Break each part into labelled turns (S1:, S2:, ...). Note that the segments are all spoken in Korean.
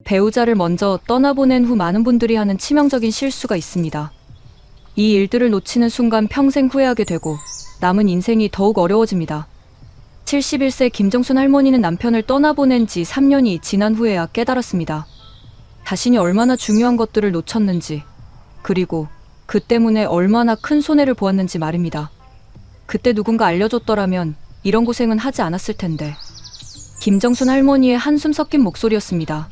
S1: 배우자를 먼저 떠나보낸 후 많은 분들이 하는 치명적인 실수가 있습니다. 이 일들을 놓치는 순간 평생 후회하게 되고 남은 인생이 더욱 어려워집니다. 71세 김정순 할머니는 남편을 떠나보낸 지 3년이 지난 후에야 깨달았습니다. 자신이 얼마나 중요한 것들을 놓쳤는지, 그리고 그 때문에 얼마나 큰 손해를 보았는지 말입니다. 그때 누군가 알려줬더라면 이런 고생은 하지 않았을 텐데. 김정순 할머니의 한숨 섞인 목소리였습니다.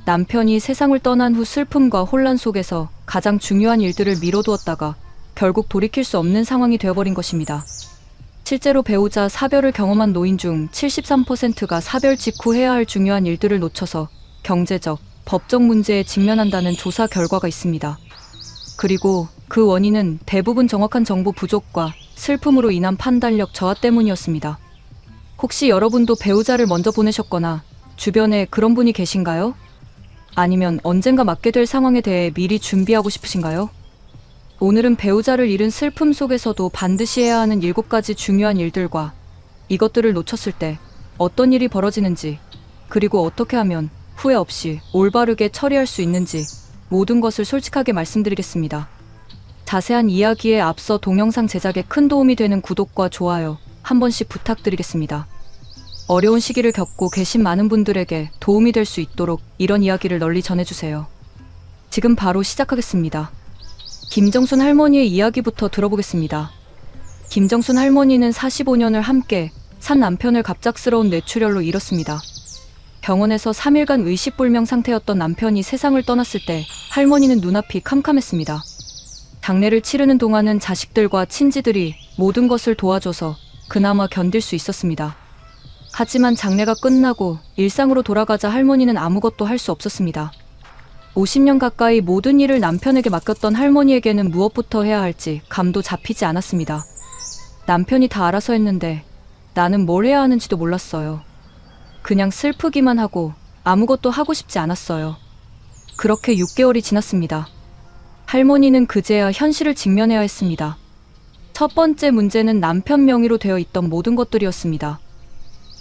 S1: 남편이 세상을 떠난 후 슬픔과 혼란 속에서 가장 중요한 일들을 미뤄두었다가 결국 돌이킬 수 없는 상황이 되어버린 것입니다. 실제로 배우자 사별을 경험한 노인 중 73%가 사별 직후 해야 할 중요한 일들을 놓쳐서 경제적, 법적 문제에 직면한다는 조사 결과가 있습니다. 그리고 그 원인은 대부분 정확한 정보 부족과 슬픔으로 인한 판단력 저하 때문이었습니다. 혹시 여러분도 배우자를 먼저 보내셨거나 주변에 그런 분이 계신가요? 아니면 언젠가 맞게 될 상황에 대해 미리 준비하고 싶으신가요? 오늘은 배우자를 잃은 슬픔 속에서도 반드시 해야 하는 7가지 중요한 일들과 이것들을 놓쳤을 때 어떤 일이 벌어지는지, 그리고 어떻게 하면 후회 없이 올바르게 처리할 수 있는지 모든 것을 솔직하게 말씀드리겠습니다. 자세한 이야기에 앞서 동영상 제작에 큰 도움이 되는 구독과 좋아요 한 번씩 부탁드리겠습니다. 어려운 시기를 겪고 계신 많은 분들에게 도움이 될 수 있도록 이런 이야기를 널리 전해주세요. 지금 바로 시작하겠습니다. 김정순 할머니의 이야기부터 들어보겠습니다. 김정순 할머니는 45년을 함께 산 남편을 갑작스러운 뇌출혈로 잃었습니다. 병원에서 3일간 의식불명 상태였던 남편이 세상을 떠났을 때 할머니는 눈앞이 캄캄했습니다. 장례를 치르는 동안은 자식들과 친지들이 모든 것을 도와줘서 그나마 견딜 수 있었습니다. 하지만 장례가 끝나고 일상으로 돌아가자 할머니는 아무것도 할 수 없었습니다. 50년 가까이 모든 일을 남편에게 맡겼던 할머니에게는 무엇부터 해야 할지 감도 잡히지 않았습니다. 남편이 다 알아서 했는데 나는 뭘 해야 하는지도 몰랐어요. 그냥 슬프기만 하고 아무것도 하고 싶지 않았어요. 그렇게 6개월이 지났습니다. 할머니는 그제야 현실을 직면해야 했습니다. 첫 번째 문제는 남편 명의로 되어 있던 모든 것들이었습니다.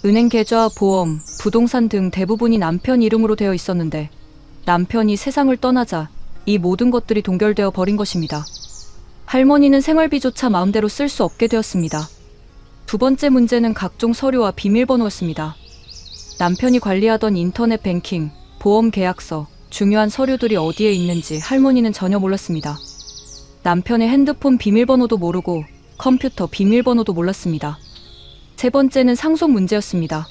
S1: 은행 계좌, 보험, 부동산 등 대부분이 남편 이름으로 되어 있었는데 남편이 세상을 떠나자 이 모든 것들이 동결되어 버린 것입니다. 할머니는 생활비조차 마음대로 쓸 수 없게 되었습니다. 두 번째 문제는 각종 서류와 비밀번호였습니다. 남편이 관리하던 인터넷 뱅킹, 보험 계약서, 중요한 서류들이 어디에 있는지 할머니는 전혀 몰랐습니다. 남편의 핸드폰 비밀번호도 모르고 컴퓨터 비밀번호도 몰랐습니다. 세 번째는 상속 문제였습니다.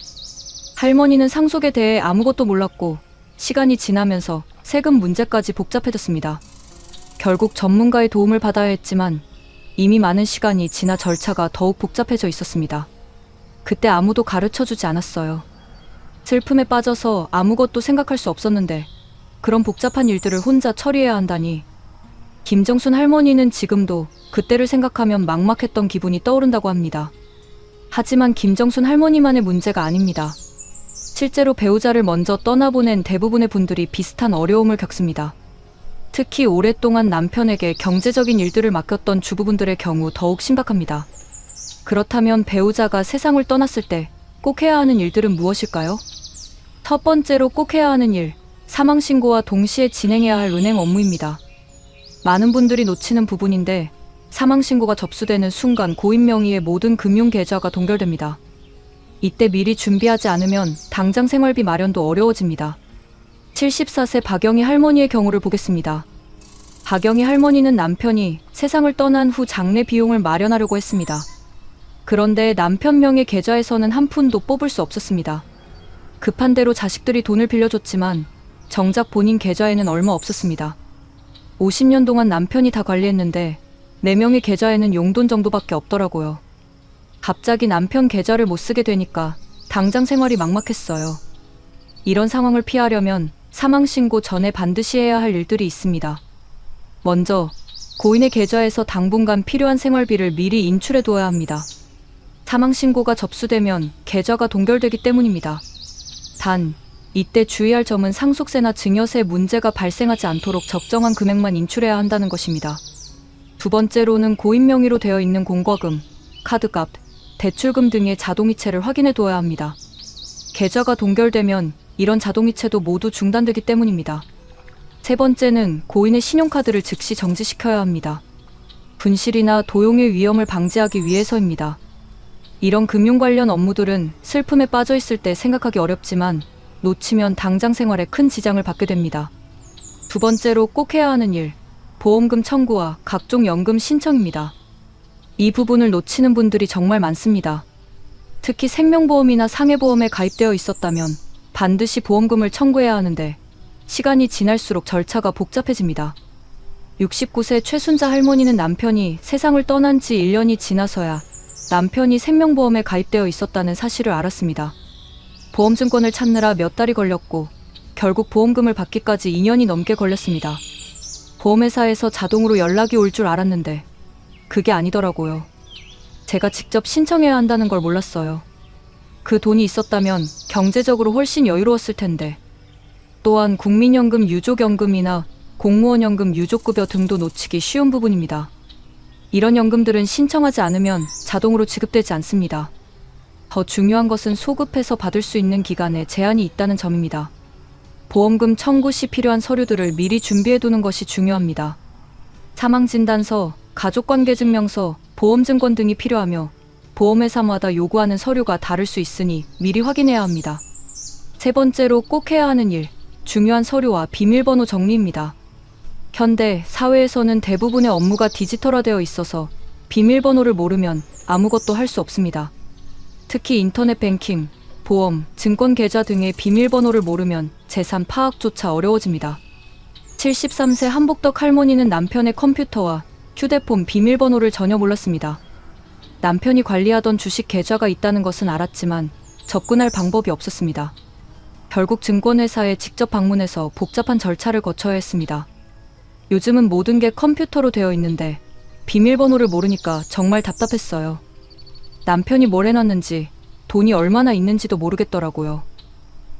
S1: 할머니는 상속에 대해 아무것도 몰랐고 시간이 지나면서 세금 문제까지 복잡해졌습니다. 결국 전문가의 도움을 받아야 했지만 이미 많은 시간이 지나 절차가 더욱 복잡해져 있었습니다. 그때 아무도 가르쳐주지 않았어요. 슬픔에 빠져서 아무것도 생각할 수 없었는데 그런 복잡한 일들을 혼자 처리해야 한다니. 김정순 할머니는 지금도 그때를 생각하면 막막했던 기분이 떠오른다고 합니다. 하지만 김정순 할머니만의 문제가 아닙니다. 실제로 배우자를 먼저 떠나보낸 대부분의 분들이 비슷한 어려움을 겪습니다. 특히 오랫동안 남편에게 경제적인 일들을 맡겼던 주부분들의 경우 더욱 심각합니다. 그렇다면 배우자가 세상을 떠났을 때 꼭 해야 하는 일들은 무엇일까요? 첫 번째로 꼭 해야 하는 일, 사망신고와 동시에 진행해야 할 은행 업무입니다. 많은 분들이 놓치는 부분인데 사망신고가 접수되는 순간 고인 명의의 모든 금융계좌가 동결됩니다. 이때 미리 준비하지 않으면 당장 생활비 마련도 어려워집니다. 74세 박영희 할머니의 경우를 보겠습니다. 박영희 할머니는 남편이 세상을 떠난 후 장례 비용을 마련하려고 했습니다. 그런데 남편 명의 계좌에서는 한 푼도 뽑을 수 없었습니다. 급한 대로 자식들이 돈을 빌려줬지만 정작 본인 계좌에는 얼마 없었습니다. 50년 동안 남편이 다 관리했는데 4명의 계좌에는 용돈 정도밖에 없더라고요. 갑자기 남편 계좌를 못 쓰게 되니까 당장 생활이 막막했어요. 이런 상황을 피하려면 사망신고 전에 반드시 해야 할 일들이 있습니다. 먼저 고인의 계좌에서 당분간 필요한 생활비를 미리 인출해둬야 합니다. 사망신고가 접수되면 계좌가 동결되기 때문입니다. 단, 이때 주의할 점은 상속세나 증여세 문제가 발생하지 않도록 적정한 금액만 인출해야 한다는 것입니다. 두 번째로는 고인 명의로 되어 있는 공과금, 카드값, 대출금 등의 자동이체를 확인해 두어야 합니다. 계좌가 동결되면 이런 자동이체도 모두 중단되기 때문입니다. 세 번째는 고인의 신용카드를 즉시 정지시켜야 합니다. 분실이나 도용의 위험을 방지하기 위해서입니다. 이런 금융 관련 업무들은 슬픔에 빠져 있을 때 생각하기 어렵지만 놓치면 당장 생활에 큰 지장을 받게 됩니다. 두 번째로 꼭 해야 하는 일, 보험금 청구와 각종 연금 신청입니다. 이 부분을 놓치는 분들이 정말 많습니다. 특히 생명보험이나 상해보험에 가입되어 있었다면 반드시 보험금을 청구해야 하는데 시간이 지날수록 절차가 복잡해집니다. 69세 최순자 할머니는 남편이 세상을 떠난 지 1년이 지나서야 남편이 생명보험에 가입되어 있었다는 사실을 알았습니다. 보험증권을 찾느라 몇 달이 걸렸고 결국 보험금을 받기까지 2년이 넘게 걸렸습니다. 보험회사에서 자동으로 연락이 올 줄 알았는데 그게 아니더라고요. 제가 직접 신청해야 한다는 걸 몰랐어요. 그 돈이 있었다면 경제적으로 훨씬 여유로웠을 텐데. 또한 국민연금 유족연금이나 공무원연금 유족급여 등도 놓치기 쉬운 부분입니다. 이런 연금들은 신청하지 않으면 자동으로 지급되지 않습니다. 더 중요한 것은 소급해서 받을 수 있는 기간에 제한이 있다는 점입니다. 보험금 청구 시 필요한 서류들을 미리 준비해두는 것이 중요합니다. 사망진단서, 가족관계증명서, 보험증권 등이 필요하며 보험회사마다 요구하는 서류가 다를 수 있으니 미리 확인해야 합니다. 세 번째로 꼭 해야 하는 일, 중요한 서류와 비밀번호 정리입니다. 현대 사회에서는 대부분의 업무가 디지털화되어 있어서 비밀번호를 모르면 아무것도 할 수 없습니다. 특히 인터넷 뱅킹, 보험, 증권 계좌 등의 비밀번호를 모르면 재산 파악조차 어려워집니다. 73세 한복덕 할머니는 남편의 컴퓨터와 휴대폰 비밀번호를 전혀 몰랐습니다. 남편이 관리하던 주식 계좌가 있다는 것은 알았지만 접근할 방법이 없었습니다. 결국 증권회사에 직접 방문해서 복잡한 절차를 거쳐야 했습니다. 요즘은 모든 게 컴퓨터로 되어 있는데 비밀번호를 모르니까 정말 답답했어요. 남편이 뭘 해놨는지, 돈이 얼마나 있는지도 모르겠더라고요.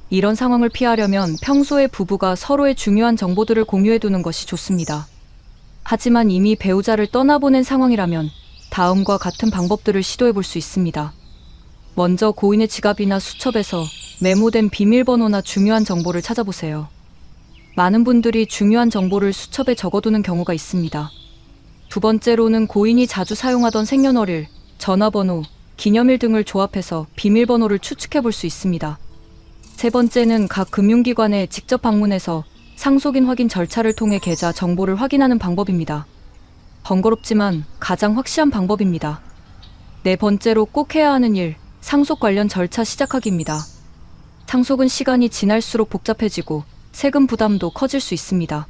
S1: 이런 상황을 피하려면 평소에 부부가 서로의 중요한 정보들을 공유해두는 것이 좋습니다. 하지만 이미 배우자를 떠나보낸 상황이라면 다음과 같은 방법들을 시도해볼 수 있습니다. 먼저 고인의 지갑이나 수첩에서 메모된 비밀번호나 중요한 정보를 찾아보세요. 많은 분들이 중요한 정보를 수첩에 적어두는 경우가 있습니다. 두 번째로는 고인이 자주 사용하던 생년월일, 전화번호, 기념일 등을 조합해서 비밀번호를 추측해볼 수 있습니다. 세 번째는 각 금융기관에 직접 방문해서 상속인 확인 절차를 통해 계좌 정보를 확인하는 방법입니다. 번거롭지만 가장 확실한 방법입니다. 네 번째로 꼭 해야 하는 일, 상속 관련 절차 시작하기입니다. 상속은 시간이 지날수록 복잡해지고 세금 부담도 커질 수 있습니다.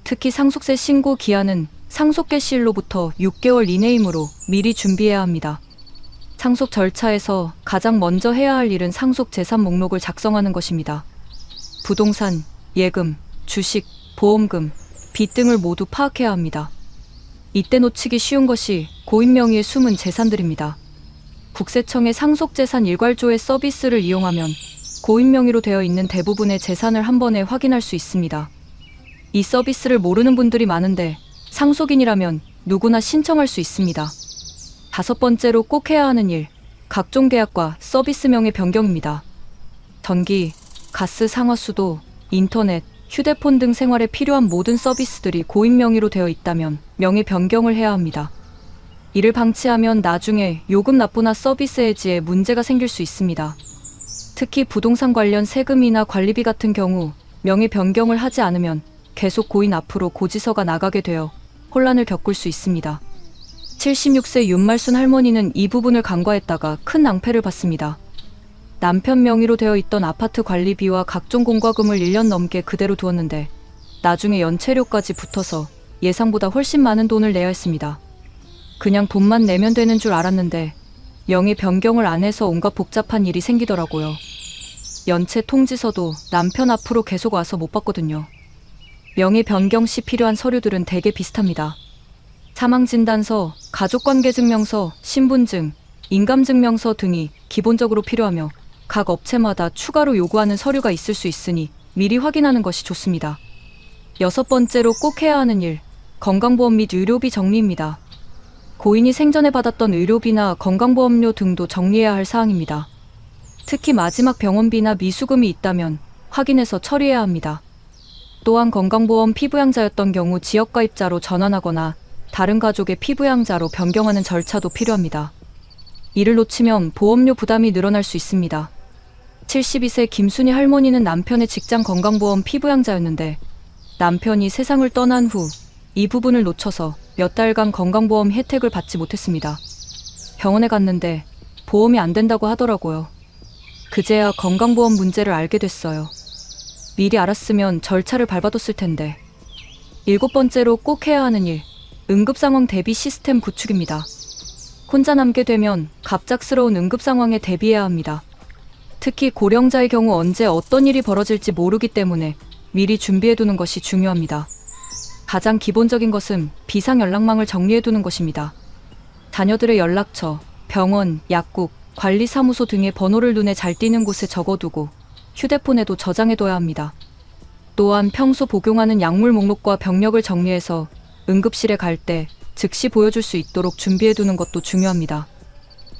S1: 특히 상속세 신고 기한은 상속 개시일로부터 6개월 이내이므로 미리 준비해야 합니다. 상속 절차에서 가장 먼저 해야 할 일은 상속 재산 목록을 작성하는 것입니다. 부동산, 예금, 주식, 보험금, 빚 등을 모두 파악해야 합니다. 이때 놓치기 쉬운 것이 고인 명의의 숨은 재산들입니다. 국세청의 상속재산 일괄조회 서비스를 이용하면 고인 명의로 되어 있는 대부분의 재산을 한 번에 확인할 수 있습니다. 이 서비스를 모르는 분들이 많은데 상속인이라면 누구나 신청할 수 있습니다. 다섯 번째로 꼭 해야 하는 일, 각종 계약과 서비스명의 변경입니다. 전기, 가스 상하수도, 인터넷, 휴대폰 등 생활에 필요한 모든 서비스들이 고인 명의로 되어 있다면 명의 변경을 해야 합니다. 이를 방치하면 나중에 요금 납부나 서비스 해지에 문제가 생길 수 있습니다. 특히 부동산 관련 세금이나 관리비 같은 경우 명의 변경을 하지 않으면 계속 고인 앞으로 고지서가 나가게 되어 혼란을 겪을 수 있습니다. 76세 윤말순 할머니는 이 부분을 간과했다가 큰 낭패를 봤습니다. 남편 명의로 되어 있던 아파트 관리비와 각종 공과금을 1년 넘게 그대로 두었는데 나중에 연체료까지 붙어서 예상보다 훨씬 많은 돈을 내야 했습니다. 그냥 돈만 내면 되는 줄 알았는데 명의 변경을 안 해서 온갖 복잡한 일이 생기더라고요. 연체 통지서도 남편 앞으로 계속 와서 못 받거든요. 명의 변경 시 필요한 서류들은 대개 비슷합니다. 사망진단서, 가족관계증명서, 신분증, 인감증명서 등이 기본적으로 필요하며 각 업체마다 추가로 요구하는 서류가 있을 수 있으니 미리 확인하는 것이 좋습니다. 여섯 번째로 꼭 해야 하는 일, 건강보험 및 의료비 정리입니다. 고인이 생전에 받았던 의료비나 건강보험료 등도 정리해야 할 사항입니다. 특히 마지막 병원비나 미수금이 있다면 확인해서 처리해야 합니다. 또한 건강보험 피부양자였던 경우 지역가입자로 전환하거나 다른 가족의 피부양자로 변경하는 절차도 필요합니다. 이를 놓치면 보험료 부담이 늘어날 수 있습니다. 72세 김순희 할머니는 남편의 직장 건강보험 피부양자였는데 남편이 세상을 떠난 후 이 부분을 놓쳐서 몇 달간 건강보험 혜택을 받지 못했습니다. 병원에 갔는데 보험이 안 된다고 하더라고요. 그제야 건강보험 문제를 알게 됐어요. 미리 알았으면 절차를 밟아뒀을 텐데. 7번째로 꼭 해야 하는 일, 응급상황 대비 시스템 구축입니다. 혼자 남게 되면 갑작스러운 응급상황에 대비해야 합니다. 특히 고령자의 경우 언제 어떤 일이 벌어질지 모르기 때문에 미리 준비해두는 것이 중요합니다. 가장 기본적인 것은 비상연락망을 정리해두는 것입니다. 자녀들의 연락처, 병원, 약국, 관리사무소 등의 번호를 눈에 잘 띄는 곳에 적어두고 휴대폰에도 저장해둬야 합니다. 또한 평소 복용하는 약물 목록과 병력을 정리해서 응급실에 갈 때 즉시 보여줄 수 있도록 준비해두는 것도 중요합니다.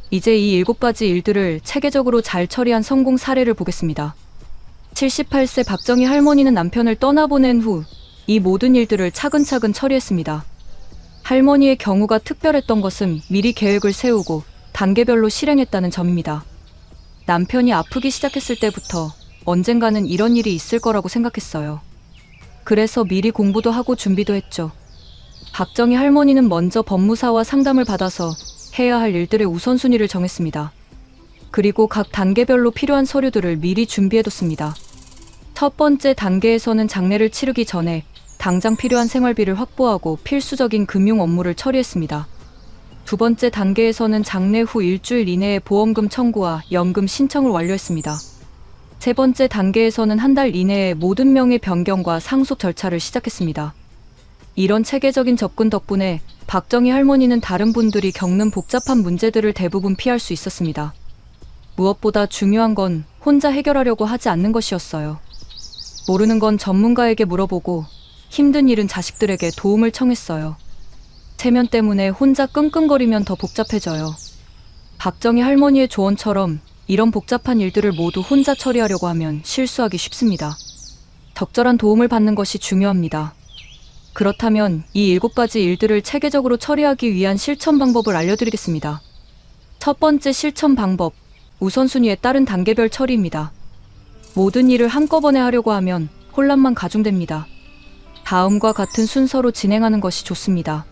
S1: 이제 이 7가지 일들을 체계적으로 잘 처리한 성공 사례를 보겠습니다. 78세 박정희 할머니는 남편을 떠나보낸 후 이 모든 일들을 차근차근 처리했습니다. 할머니의 경우가 특별했던 것은 미리 계획을 세우고 단계별로 실행했다는 점입니다. 남편이 아프기 시작했을 때부터 언젠가는 이런 일이 있을 거라고 생각했어요. 그래서 미리 공부도 하고 준비도 했죠. 박정희 할머니는 먼저 법무사와 상담을 받아서 해야 할 일들의 우선순위를 정했습니다. 그리고 각 단계별로 필요한 서류들을 미리 준비해뒀습니다. 첫 번째 단계에서는 장례를 치르기 전에 당장 필요한 생활비를 확보하고 필수적인 금융 업무를 처리했습니다. 두 번째 단계에서는 장례 후 일주일 이내에 보험금 청구와 연금 신청을 완료했습니다. 세 번째 단계에서는 한 달 이내에 모든 명의 변경과 상속 절차를 시작했습니다. 이런 체계적인 접근 덕분에 박정희 할머니는 다른 분들이 겪는 복잡한 문제들을 대부분 피할 수 있었습니다. 무엇보다 중요한 건 혼자 해결하려고 하지 않는 것이었어요. 모르는 건 전문가에게 물어보고 힘든 일은 자식들에게 도움을 청했어요. 체면 때문에 혼자 끙끙거리면 더 복잡해져요. 박정희 할머니의 조언처럼 이런 복잡한 일들을 모두 혼자 처리하려고 하면 실수하기 쉽습니다. 적절한 도움을 받는 것이 중요합니다. 그렇다면 이 7가지 일들을 체계적으로 처리하기 위한 실천 방법을 알려드리겠습니다. 첫 번째 실천 방법, 우선순위에 따른 단계별 처리입니다. 모든 일을 한꺼번에 하려고 하면 혼란만 가중됩니다. 다음과 같은 순서로 진행하는 것이 좋습니다.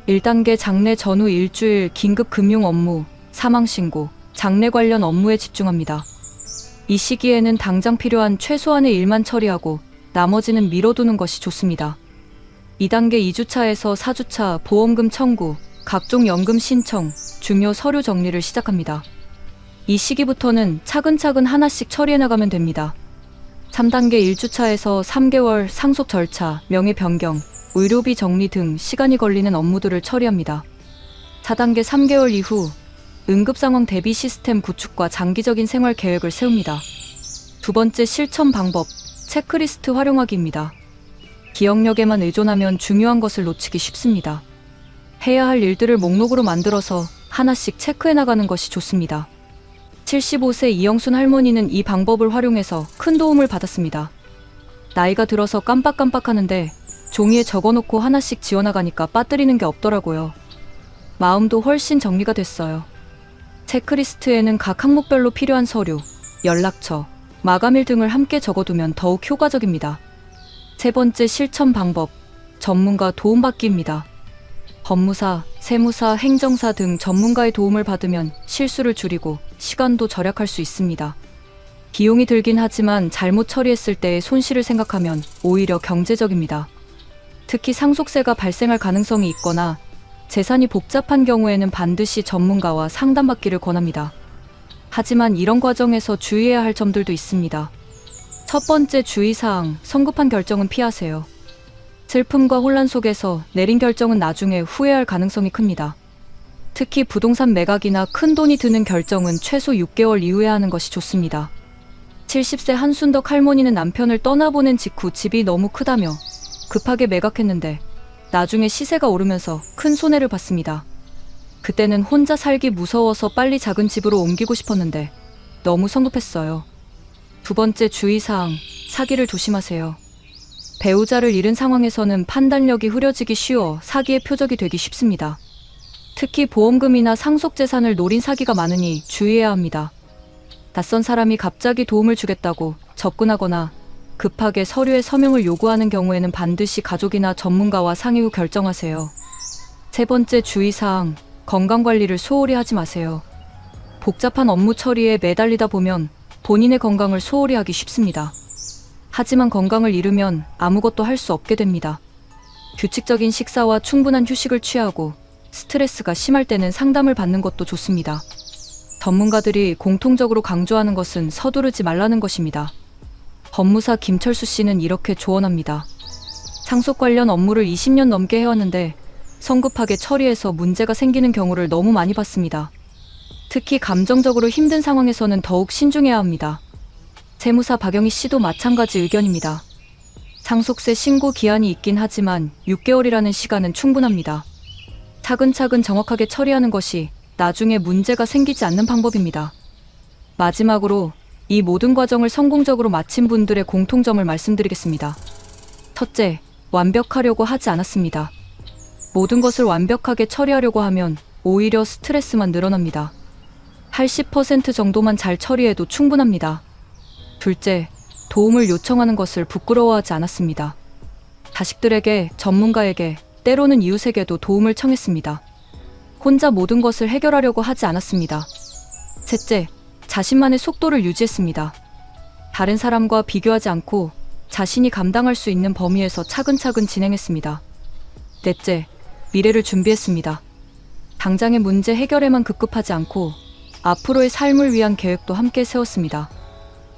S1: 1단계 장례 전후 일주일 긴급 금융 업무, 사망신고, 장례 관련 업무에 집중합니다. 이 시기에는 당장 필요한 최소한의 일만 처리하고 나머지는 미뤄두는 것이 좋습니다. 2단계 2주차에서 4주차 보험금 청구, 각종 연금 신청, 중요 서류 정리를 시작합니다. 이 시기부터는 차근차근 하나씩 처리해 나가면 됩니다. 3단계 1주차에서 3개월 상속 절차, 명의 변경, 의료비 정리 등 시간이 걸리는 업무들을 처리합니다. 4단계 3개월 이후 응급상황 대비 시스템 구축과 장기적인 생활 계획을 세웁니다. 두 번째 실천 방법, 체크리스트 활용하기입니다. 기억력에만 의존하면 중요한 것을 놓치기 쉽습니다. 해야 할 일들을 목록으로 만들어서 하나씩 체크해 나가는 것이 좋습니다. 75세 이영순 할머니는 이 방법을 활용해서 큰 도움을 받았습니다. 나이가 들어서 깜빡깜빡하는데 종이에 적어놓고 하나씩 지워나가니까 빠뜨리는 게 없더라고요. 마음도 훨씬 정리가 됐어요. 체크리스트에는 각 항목별로 필요한 서류, 연락처, 마감일 등을 함께 적어두면 더욱 효과적입니다. 세 번째 실천 방법, 전문가 도움받기입니다. 법무사, 세무사, 행정사 등 전문가의 도움을 받으면 실수를 줄이고 시간도 절약할 수 있습니다. 비용이 들긴 하지만 잘못 처리했을 때의 손실을 생각하면 오히려 경제적입니다. 특히 상속세가 발생할 가능성이 있거나 재산이 복잡한 경우에는 반드시 전문가와 상담받기를 권합니다. 하지만 이런 과정에서 주의해야 할 점들도 있습니다. 첫 번째 주의사항, 성급한 결정은 피하세요. 슬픔과 혼란 속에서 내린 결정은 나중에 후회할 가능성이 큽니다. 특히 부동산 매각이나 큰 돈이 드는 결정은 최소 6개월 이후에 하는 것이 좋습니다. 70세 한순덕 할머니는 남편을 떠나보낸 직후 집이 너무 크다며 급하게 매각했는데 나중에 시세가 오르면서 큰 손해를 봤습니다. 그때는 혼자 살기 무서워서 빨리 작은 집으로 옮기고 싶었는데 너무 성급했어요. 두 번째 주의사항, 사기를 조심하세요. 배우자를 잃은 상황에서는 판단력이 흐려지기 쉬워 사기의 표적이 되기 쉽습니다. 특히 보험금이나 상속재산을 노린 사기가 많으니 주의해야 합니다. 낯선 사람이 갑자기 도움을 주겠다고 접근하거나 급하게 서류에 서명을 요구하는 경우에는 반드시 가족이나 전문가와 상의 후 결정하세요. 세 번째 주의사항, 건강관리를 소홀히 하지 마세요. 복잡한 업무 처리에 매달리다 보면 본인의 건강을 소홀히 하기 쉽습니다. 하지만 건강을 잃으면 아무것도 할 수 없게 됩니다. 규칙적인 식사와 충분한 휴식을 취하고 스트레스가 심할 때는 상담을 받는 것도 좋습니다. 전문가들이 공통적으로 강조하는 것은 서두르지 말라는 것입니다. 법무사 김철수 씨는 이렇게 조언합니다. 상속 관련 업무를 20년 넘게 해왔는데 성급하게 처리해서 문제가 생기는 경우를 너무 많이 봤습니다. 특히 감정적으로 힘든 상황에서는 더욱 신중해야 합니다. 세무사 박영희 씨도 마찬가지 의견입니다. 상속세 신고 기한이 있긴 하지만 6개월이라는 시간은 충분합니다. 차근차근 정확하게 처리하는 것이 나중에 문제가 생기지 않는 방법입니다. 마지막으로 이 모든 과정을 성공적으로 마친 분들의 공통점을 말씀드리겠습니다. 첫째, 완벽하려고 하지 않았습니다. 모든 것을 완벽하게 처리하려고 하면 오히려 스트레스만 늘어납니다. 80% 정도만 잘 처리해도 충분합니다. 둘째, 도움을 요청하는 것을 부끄러워하지 않았습니다. 자식들에게, 전문가에게, 때로는 이웃에게도 도움을 청했습니다. 혼자 모든 것을 해결하려고 하지 않았습니다. 셋째, 자신만의 속도를 유지했습니다. 다른 사람과 비교하지 않고 자신이 감당할 수 있는 범위에서 차근차근 진행했습니다. 넷째, 미래를 준비했습니다. 당장의 문제 해결에만 급급하지 않고 앞으로의 삶을 위한 계획도 함께 세웠습니다.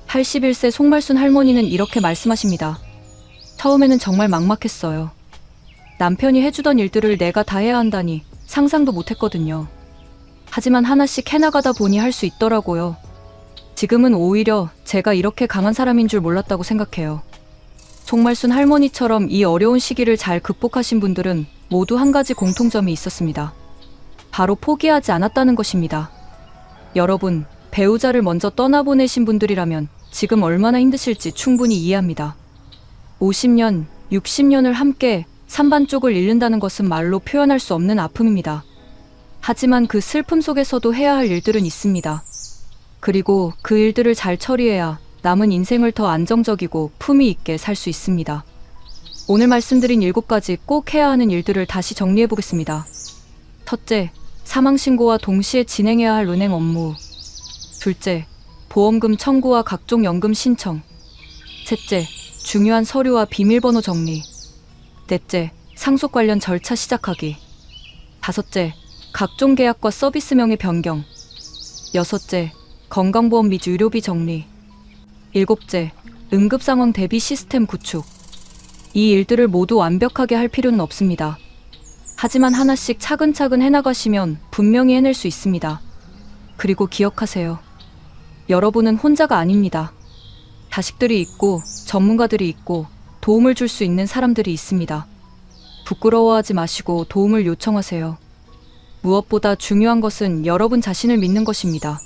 S1: 81세 송말순 할머니는 이렇게 말씀하십니다. 처음에는 정말 막막했어요. 남편이 해주던 일들을 내가 다 해야 한다니 상상도 못했거든요. 하지만 하나씩 해나가다 보니 할 수 있더라고요. 지금은 오히려 제가 이렇게 강한 사람인 줄 몰랐다고 생각해요. 송말순 할머니처럼 이 어려운 시기를 잘 극복하신 분들은 모두 한 가지 공통점이 있었습니다. 바로 포기하지 않았다는 것입니다. 여러분, 배우자를 먼저 떠나보내신 분들이라면 지금 얼마나 힘드실지 충분히 이해합니다. 50년, 60년을 함께 산반쪽을 잃는다는 것은 말로 표현할 수 없는 아픔입니다. 하지만 그 슬픔 속에서도 해야 할 일들은 있습니다. 그리고 그 일들을 잘 처리해야 남은 인생을 더 안정적이고 품위 있게 살 수 있습니다. 오늘 말씀드린 7가지 꼭 해야 하는 일들을 다시 정리해 보겠습니다. 첫째, 사망신고와 동시에 진행해야 할 은행 업무. 둘째, 보험금 청구와 각종 연금 신청. 셋째, 중요한 서류와 비밀번호 정리. 넷째, 상속 관련 절차 시작하기. 다섯째, 각종 계약과 서비스명의 변경. 여섯째, 건강보험 및 의료비 정리. 일곱째, 응급상황 대비 시스템 구축. 이 일들을 모두 완벽하게 할 필요는 없습니다. 하지만 하나씩 차근차근 해나가시면 분명히 해낼 수 있습니다. 그리고 기억하세요. 여러분은 혼자가 아닙니다. 자식들이 있고 전문가들이 있고 도움을 줄 수 있는 사람들이 있습니다. 부끄러워하지 마시고 도움을 요청하세요. 무엇보다 중요한 것은 여러분 자신을 믿는 것입니다.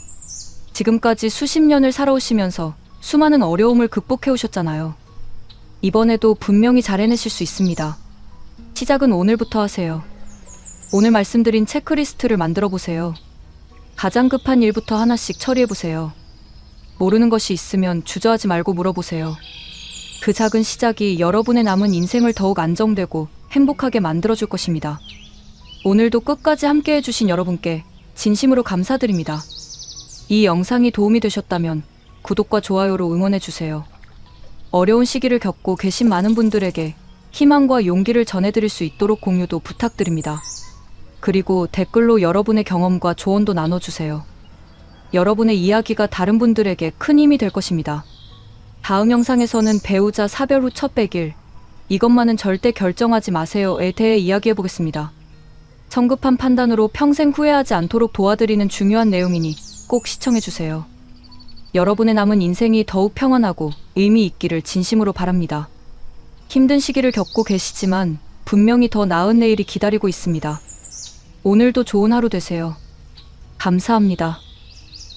S1: 지금까지 수십 년을 살아오시면서 수많은 어려움을 극복해 오셨잖아요. 이번에도 분명히 잘 해내실 수 있습니다. 시작은 오늘부터 하세요. 오늘 말씀드린 체크리스트를 만들어 보세요. 가장 급한 일부터 하나씩 처리해 보세요. 모르는 것이 있으면 주저하지 말고 물어보세요. 그 작은 시작이 여러분의 남은 인생을 더욱 안정되고 행복하게 만들어줄 것입니다. 오늘도 끝까지 함께 해주신 여러분께 진심으로 감사드립니다. 이 영상이 도움이 되셨다면 구독과 좋아요로 응원해주세요. 어려운 시기를 겪고 계신 많은 분들에게 희망과 용기를 전해드릴 수 있도록 공유도 부탁드립니다. 그리고 댓글로 여러분의 경험과 조언도 나눠주세요. 여러분의 이야기가 다른 분들에게 큰 힘이 될 것입니다. 다음 영상에서는 배우자 사별 후 첫 100일, 이것만은 절대 결정하지 마세요에 대해 이야기해보겠습니다. 성급한 판단으로 평생 후회하지 않도록 도와드리는 중요한 내용이니 꼭 시청해주세요. 여러분의 남은 인생이 더욱 평안하고 의미 있기를 진심으로 바랍니다. 힘든 시기를 겪고 계시지만 분명히 더 나은 내일이 기다리고 있습니다. 오늘도 좋은 하루 되세요. 감사합니다.